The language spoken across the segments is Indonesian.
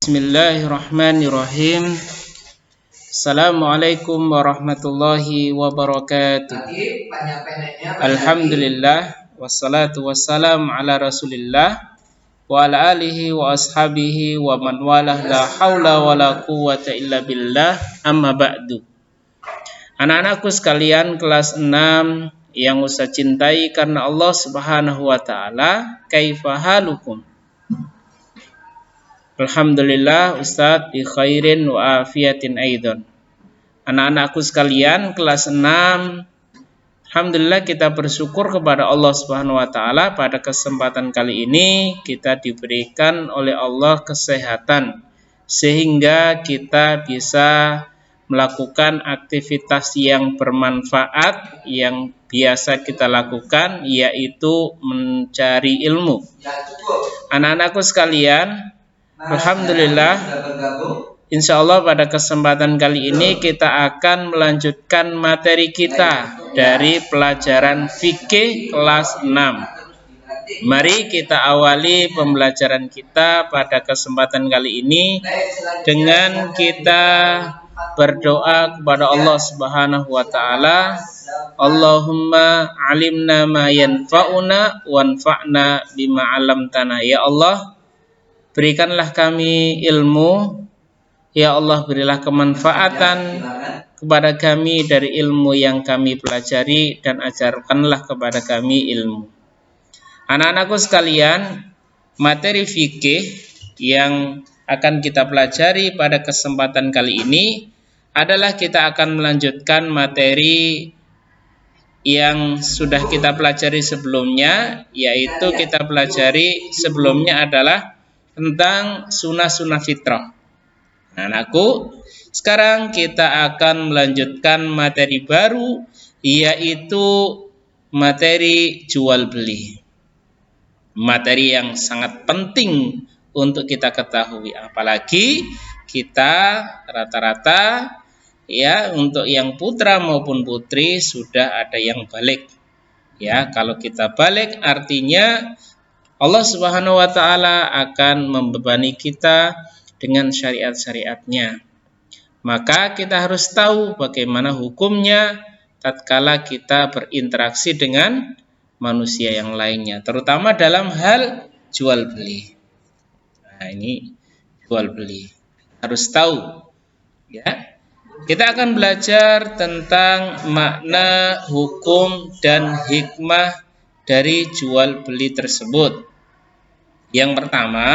Bismillahirrahmanirrahim. Assalamualaikum warahmatullahi wabarakatuh. Alhamdulillah wassalatu wassalam ala Rasulillah wa ala alihi wa ashabihi wa man walah, la haula wala quwwata illa billah, amma ba'du. Anak-anakku sekalian kelas 6 yang Ustaz cintai karena Allah Subhanahu wa taala, kaifa halukum? Alhamdulillah Ustaz bi khairin wa afiyatin aidan. Anak-anakku sekalian kelas 6, alhamdulillah kita bersyukur kepada Allah Subhanahu wa taala pada kesempatan kali ini kita diberikan oleh Allah kesehatan sehingga kita bisa melakukan aktivitas yang bermanfaat yang biasa kita lakukan, yaitu mencari ilmu. Anak-anakku sekalian, alhamdulillah, insya Allah pada kesempatan kali ini kita akan melanjutkan materi kita dari pelajaran fikih kelas 6. Mari kita awali pembelajaran kita pada kesempatan kali ini dengan kita berdoa kepada Allah Subhanahu wa taala. Allahumma alimna ma yanfa'una wanfa'na bima 'allamtana. Ya Allah, berikanlah kami ilmu. Ya Allah, berilah kemanfaatan kepada kami dari ilmu yang kami pelajari dan ajarkanlah kepada kami ilmu. Anak-anakku sekalian, materi fikih yang akan kita pelajari pada kesempatan kali ini adalah kita akan melanjutkan materi yang sudah kita pelajari sebelumnya, yaitu kita pelajari sebelumnya adalah tentang sunnah-sunnah fitrah. Anakku, sekarang kita akan melanjutkan materi baru, yaitu materi jual beli. Materi yang sangat penting untuk kita ketahui, apalagi kita rata-rata ya, untuk yang putra maupun putri sudah ada yang balik. Ya, kalau kita balik artinya Allah Subhanahu wa taala akan membebani kita dengan syariat-syariatnya. Maka kita harus tahu bagaimana hukumnya tatkala kita berinteraksi dengan manusia yang lainnya, terutama dalam hal jual beli. Nah, ini jual beli harus tahu. Ya, kita akan belajar tentang makna, hukum, dan hikmah dari jual beli tersebut. Yang pertama,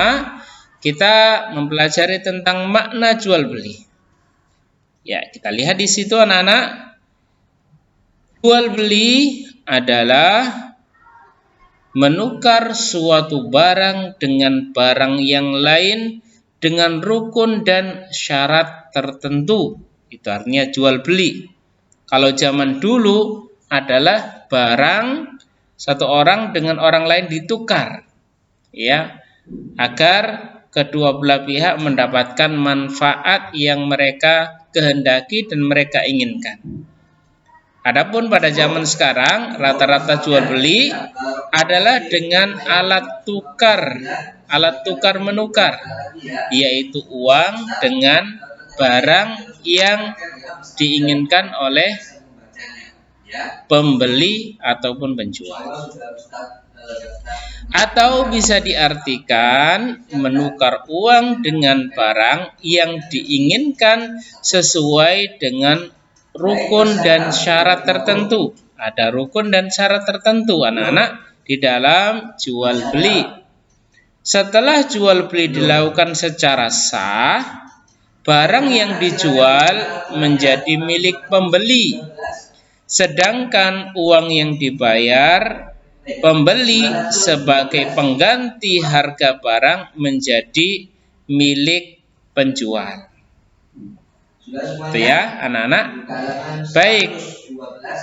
kita mempelajari tentang makna jual beli. Ya, kita lihat di situ anak-anak. Jual beli adalah menukar suatu barang dengan barang yang lain dengan rukun dan syarat tertentu. Itu artinya jual beli. Kalau zaman dulu adalah barang satu orang dengan orang lain ditukar, ya, agar kedua belah pihak mendapatkan manfaat yang mereka kehendaki dan mereka inginkan. Adapun pada zaman sekarang rata-rata jual beli adalah dengan alat tukar menukar, yaitu uang dengan barang yang diinginkan oleh pembeli ataupun penjual. Atau bisa diartikan menukar uang dengan barang yang diinginkan sesuai dengan rukun dan syarat tertentu. Ada rukun dan syarat tertentu anak-anak di dalam jual beli. Setelah jual beli dilakukan secara sah, barang yang dijual menjadi milik pembeli, sedangkan uang yang dibayar pembeli sebagai pengganti harga barang menjadi milik penjual. Itu ya anak-anak. Baik,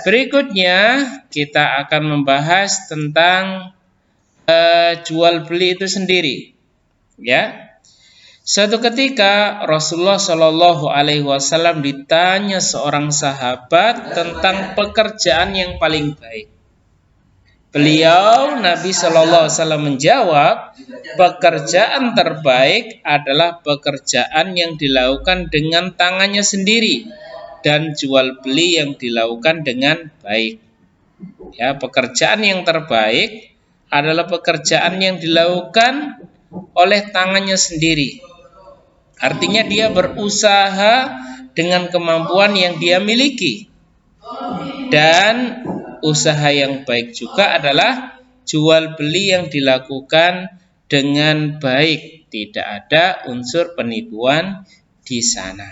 berikutnya kita akan membahas tentang jual beli itu sendiri. Ya, suatu ketika Rasulullah Shallallahu Alaihi Wasallam ditanya seorang sahabat tentang pekerjaan yang paling baik. Beliau Nabi Shallallahu Alaihi Wasallam menjawab, pekerjaan terbaik adalah pekerjaan yang dilakukan dengan tangannya sendiri dan jual beli yang dilakukan dengan baik. Ya, pekerjaan yang terbaik adalah pekerjaan yang dilakukan oleh tangannya sendiri. Artinya dia berusaha dengan kemampuan yang dia miliki. Dan usaha yang baik juga adalah jual beli yang dilakukan dengan baik, tidak ada unsur penipuan di sana.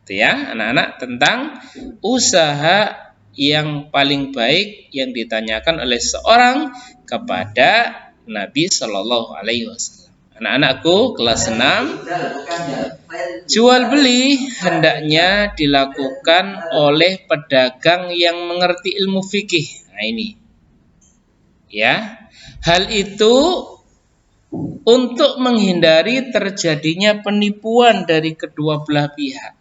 Itu ya, anak-anak, tentang usaha yang paling baik yang ditanyakan oleh seorang kepada Nabi Shallallahu Alaihi Wasallam. Anak-anakku kelas 6, jual beli hendaknya dilakukan oleh pedagang yang mengerti ilmu fikih. Nah ini, ya, hal itu untuk menghindari terjadinya penipuan dari kedua belah pihak.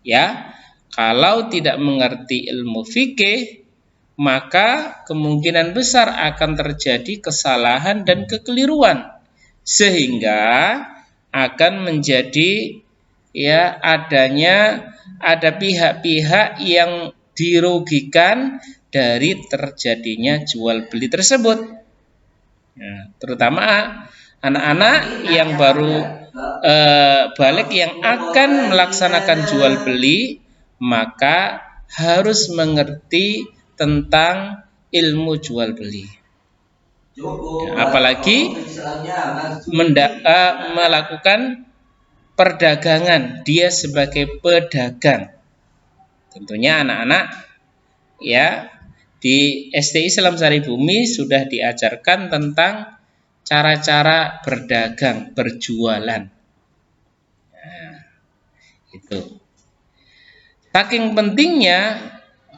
Ya, kalau tidak mengerti ilmu fikih, maka kemungkinan besar akan terjadi kesalahan dan kekeliruan, sehingga akan menjadi ada pihak-pihak yang dirugikan dari terjadinya jual beli tersebut. Nah, terutama anak-anak yang baru balik yang akan melaksanakan jual beli, maka harus mengerti tentang ilmu jual beli. Apalagi melakukan perdagangan, dia sebagai pedagang. Tentunya anak-anak ya di STI Islam Sari Bumi sudah diajarkan tentang cara-cara berdagang, berjualan. Nah, itu. Saking pentingnya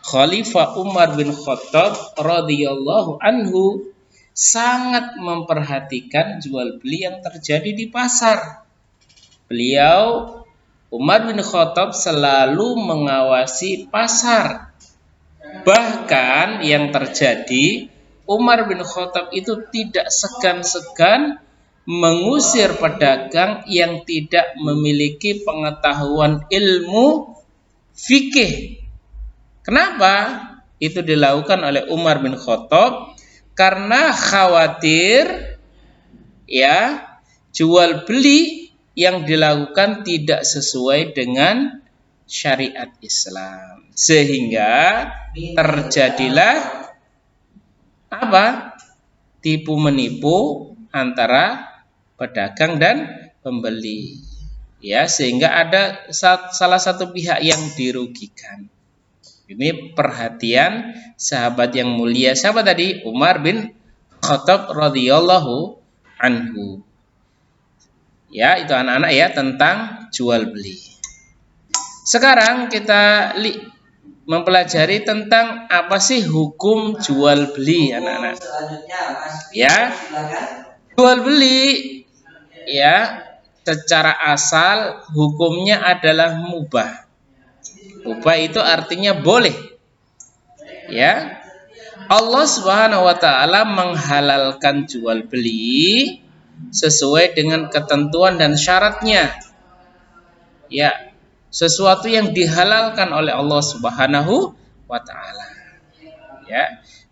Khalifah Umar bin Khattab radhiyallahu anhu sangat memperhatikan jual beli yang terjadi di pasar. Beliau Umar bin Khattab selalu mengawasi pasar. Bahkan yang terjadi, Umar bin Khattab itu tidak segan-segan mengusir pedagang yang tidak memiliki pengetahuan ilmu fikih. Kenapa? Itu dilakukan oleh Umar bin Khattab karena khawatir jual beli yang dilakukan tidak sesuai dengan syariat Islam, sehingga terjadilah tipu menipu antara pedagang dan pembeli, sehingga ada salah satu pihak yang dirugikan. Ini perhatian sahabat yang mulia. Siapa tadi? Umar bin Khattab radhiyallahu anhu. Itu anak-anak tentang jual beli. Sekarang kita mempelajari tentang apa sih hukum jual beli, anak-anak. Jual beli secara asal hukumnya adalah mubah. Mubah itu artinya boleh. Allah Subhanahu wa taala menghalalkan jual beli sesuai dengan ketentuan dan syaratnya. Sesuatu yang dihalalkan oleh Allah Subhanahu wa taala.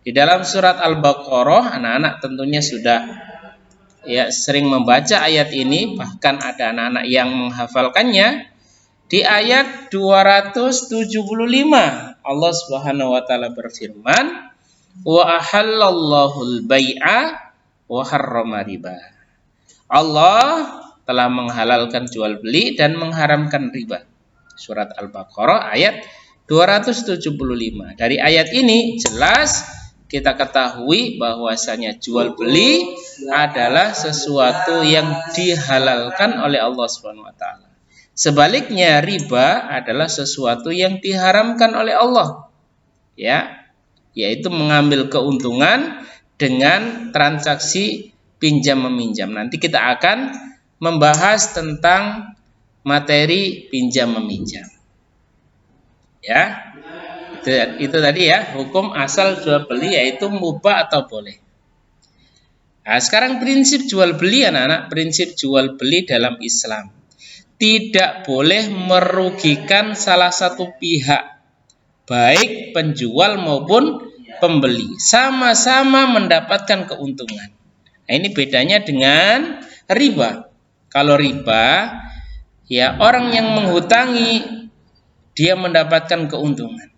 Di dalam surat Al-Baqarah, anak-anak tentunya sudah sering membaca ayat ini, bahkan ada anak-anak yang menghafalkannya. Di ayat 275 Allah Subhanahu wa taala berfirman, wa ahallallahu al-bai'a wa harrama riba. Allah telah menghalalkan jual beli dan mengharamkan riba. Surat Al-Baqarah ayat 275. Dari ayat ini jelas kita ketahui bahwasanya jual beli adalah sesuatu yang dihalalkan oleh Allah Subhanahu wa taala. Sebaliknya riba adalah sesuatu yang diharamkan oleh Allah. Yaitu mengambil keuntungan dengan transaksi pinjam meminjam. Nanti kita akan membahas tentang materi pinjam meminjam. Itu tadi ya, hukum asal jual beli yaitu mubah atau boleh. Nah, sekarang prinsip jual beli anak-anak, prinsip jual beli dalam Islam. Tidak boleh merugikan salah satu pihak, baik penjual maupun pembeli. Sama-sama mendapatkan keuntungan. Nah, ini bedanya dengan riba. Kalau riba, ya orang yang menghutangi dia mendapatkan keuntungan.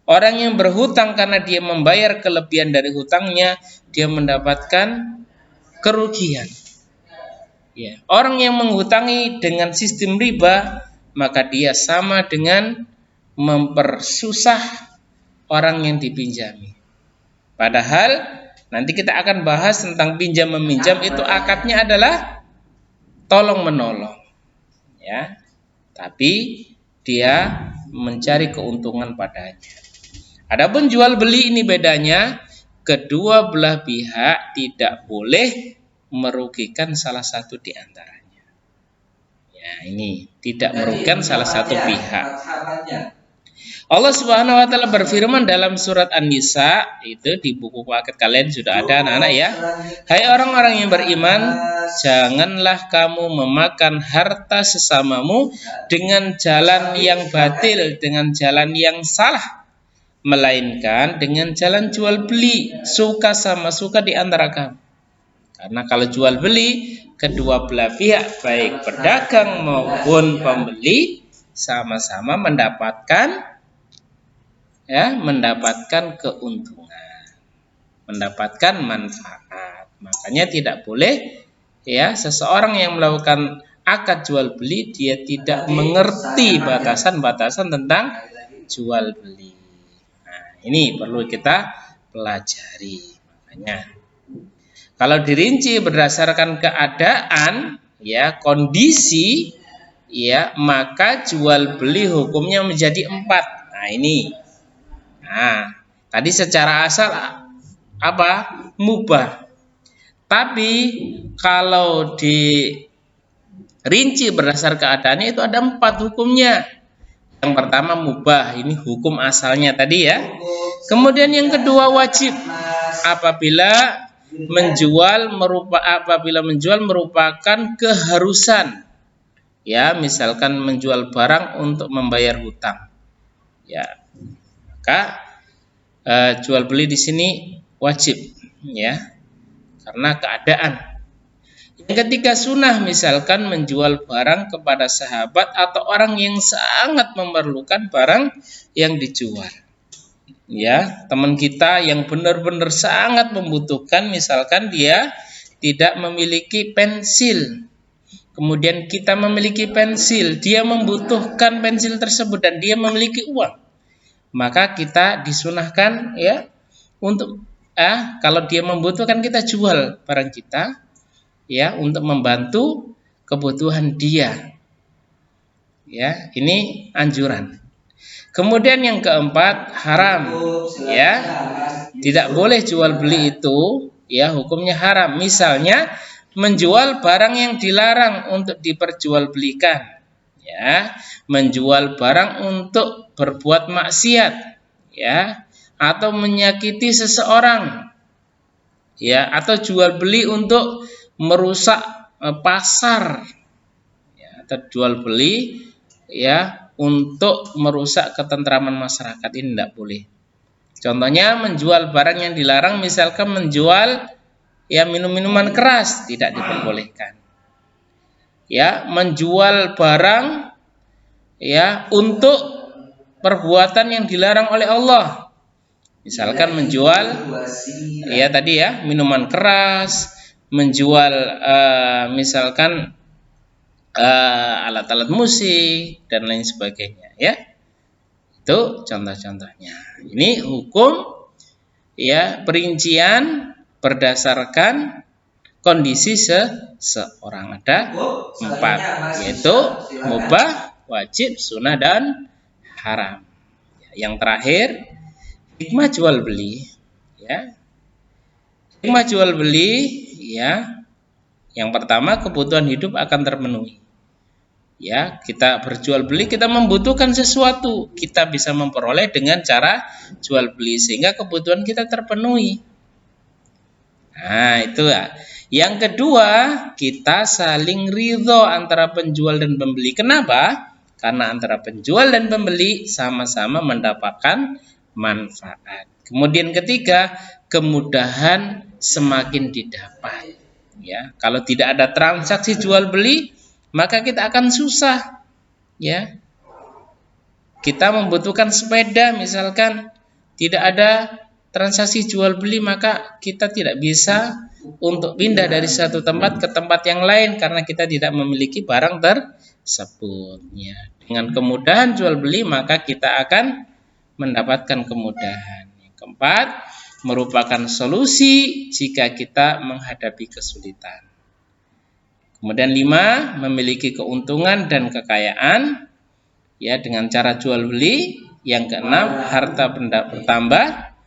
Orang yang berhutang karena dia membayar kelebihan dari hutangnya, dia mendapatkan kerugian. Ya, orang yang menghutangi dengan sistem riba, maka dia sama dengan mempersusah orang yang dipinjami. Padahal nanti kita akan bahas tentang pinjam meminjam, itu akadnya adalah tolong menolong. Ya. Tapi dia mencari keuntungan padanya. Adapun jual beli ini bedanya, kedua belah pihak tidak boleh merugikan salah satu di antaranya. Ya, ini tidak merugikan salah satu pihak. Allah Subhanahu wa taala berfirman dalam surat An-Nisa, itu di buku paket kalian sudah ada anak-anak ya. Hai orang-orang yang beriman, janganlah kamu memakan harta sesamamu dengan jalan yang batil, dengan jalan yang salah, melainkan dengan jalan jual beli, suka sama suka di antara kamu. Karena kalau jual beli, kedua belah pihak baik pedagang maupun pembeli sama-sama mendapatkan keuntungan, mendapatkan manfaat. Makanya tidak boleh ya seseorang yang melakukan akad jual beli dia tidak mengerti batasan-batasan tentang jual beli. Ini perlu kita pelajari. Makanya kalau dirinci berdasarkan keadaan, ya kondisi, ya maka jual beli hukumnya menjadi 4. Nah ini. Nah tadi secara asal apa? Mubah. Tapi kalau dirinci berdasar keadaannya itu ada 4 hukumnya. Yang pertama mubah, ini hukum asalnya tadi ya. Kemudian yang kedua wajib, apabila menjual merupakan keharusan. Ya, misalkan menjual barang untuk membayar hutang. Ya. Maka jual beli di sini wajib ya. Karena keadaan. Ketika sunnah misalkan menjual barang kepada sahabat atau orang yang sangat memerlukan barang yang dijual. Ya, teman kita yang benar-benar sangat membutuhkan, misalkan dia tidak memiliki pensil. Kemudian kita memiliki pensil, dia membutuhkan pensil tersebut dan dia memiliki uang. Maka kita disunahkan ya untuk kalau dia membutuhkan kita jual barang kita. Ya, untuk membantu kebutuhan dia. Ya, ini anjuran. Kemudian yang keempat, haram. Ya. Tidak boleh jual beli itu, ya, hukumnya haram. Misalnya menjual barang yang dilarang untuk diperjualbelikan. Ya, menjual barang untuk berbuat maksiat, ya, atau menyakiti seseorang. Ya, atau jual beli untuk merusak pasar, ya, atau jual beli ya untuk merusak ketentraman masyarakat, ini tidak boleh. Contohnya menjual barang yang dilarang, misalkan menjual ya minum-minuman keras, tidak diperbolehkan. Ya, menjual barang ya untuk perbuatan yang dilarang oleh Allah. Misalkan menjual ya tadi ya minuman keras, menjual misalkan alat-alat musik dan lain sebagainya ya. Itu contoh-contohnya. Ini hukum ya perincian berdasarkan kondisi seseorang. Ada 4, yaitu mubah, wajib, sunnah dan haram. Yang terakhir hikmah jual beli ya. Hikmah jual beli ya, yang pertama kebutuhan hidup akan terpenuhi. Ya, kita berjual beli, kita membutuhkan sesuatu, kita bisa memperoleh dengan cara jual beli sehingga kebutuhan kita terpenuhi. Nah, itu ya. Yang kedua, kita saling ridho antara penjual dan pembeli. Kenapa? Karena antara penjual dan pembeli sama-sama mendapatkan manfaat. Kemudian ketiga, kemudahan semakin didapat. Ya, kalau tidak ada transaksi jual beli, maka kita akan susah. Ya, kita membutuhkan sepeda, misalkan tidak ada transaksi jual beli, maka kita tidak bisa untuk pindah dari satu tempat ke tempat yang lain karena kita tidak memiliki barang tersebut. Ya, dengan kemudahan jual beli maka kita akan mendapatkan kemudahan. Yang keempat, merupakan solusi jika kita menghadapi kesulitan. Kemudian 5, memiliki keuntungan dan kekayaan ya dengan cara jual beli. Yang keenam, harta benda bertambah.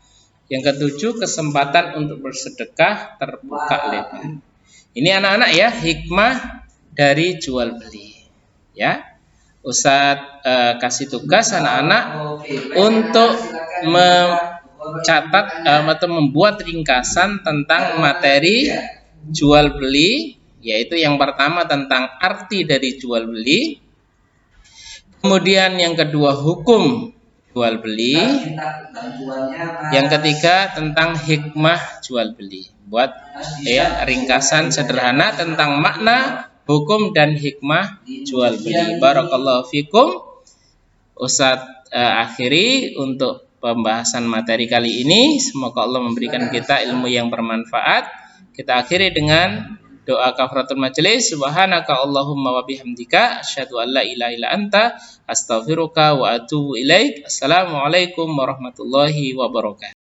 Yang ketujuh, kesempatan untuk bersedekah terbuka lebar. Ini anak-anak ya, hikmah dari jual beli. Ya, Ustadz kasih tugas anak-anak untuk mencatat atau membuat ringkasan tentang materi jual beli, yaitu yang pertama tentang arti dari jual beli, kemudian yang kedua hukum jual beli, yang ketiga tentang hikmah jual beli. Buat ya ringkasan sederhana tentang makna, hukum dan hikmah jual beli. Barakallahu fikum. Ustadz akhiri untuk pembahasan materi kali ini. Semoga Allah memberikan kita ilmu yang bermanfaat. Kita akhiri dengan doa kafaratul majelis. Subhanaka Allahumma wa bihamdika asyhadu an la ilaha illa anta astaghfiruka wa atubu ilaik. Assalamualaikum warahmatullahi wabarakatuh.